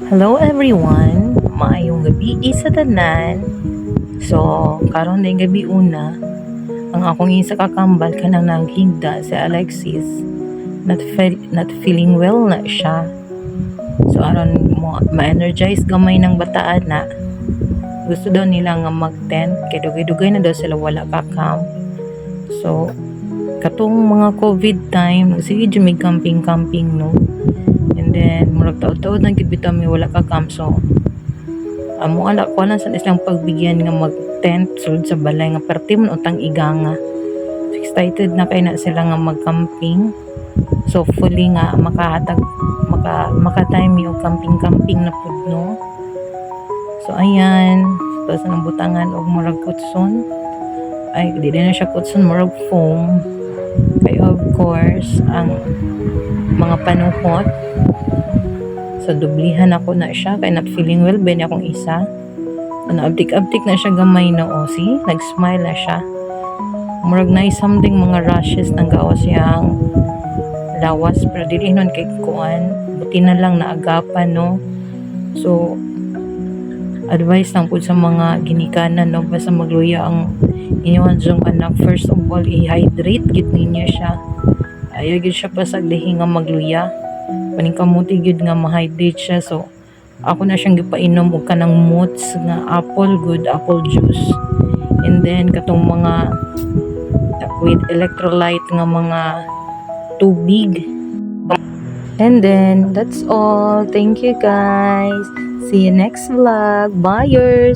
Hello everyone, maayong gabi sa tanan. So, karon din gabi una, ang akong isa kakambal kanang naghigda si Alexis. Not feeling well na siya. So, aron mo ma-energize gamay ng bataan na. Gusto daw nila nga mag-tent, kay dugay-dugay na daw sila wala ka-camp. So, katong mga COVID time, sige jud may camping-camping no. And then murag taud-taud na gid bitaw mi wala ka camp, so amo ala ko lang sa islang pagbigyan nga mag tent sulod sa balay nga parte man utang iganga. So, excited na kay na sila nga mag-camping, so fully nga makatime mi og camping na pud no. So ayan, tapos nang butangan og murag kutson, ay di na siya kutson, murag foam, kay of course ang mga panuhot. So, dublihan ako na siya. Kaya not feeling well, ben akong isa. Abtik-abtik na siya gamay na o. See? Nag-smile na siya. Murag na something mga rashes nang gawas siyang lawas. Pero dili nun kay kuan. Buti na lang naagapan, no? So, advice lang po sa mga ginikanan, no? Basta magluya ang inyong anak. First of all, i-hydrate. Git ninyo siya. Ayaw gid siya pasagdihi nga magluya. Paning kamuti gyud nga ma-hydrate siya, so ako na siyang gipainom og kanang moods nga apple juice, and then katong mga with electrolyte nga mga tubig. And then that's all. Thank you guys, see you next vlog. Bye.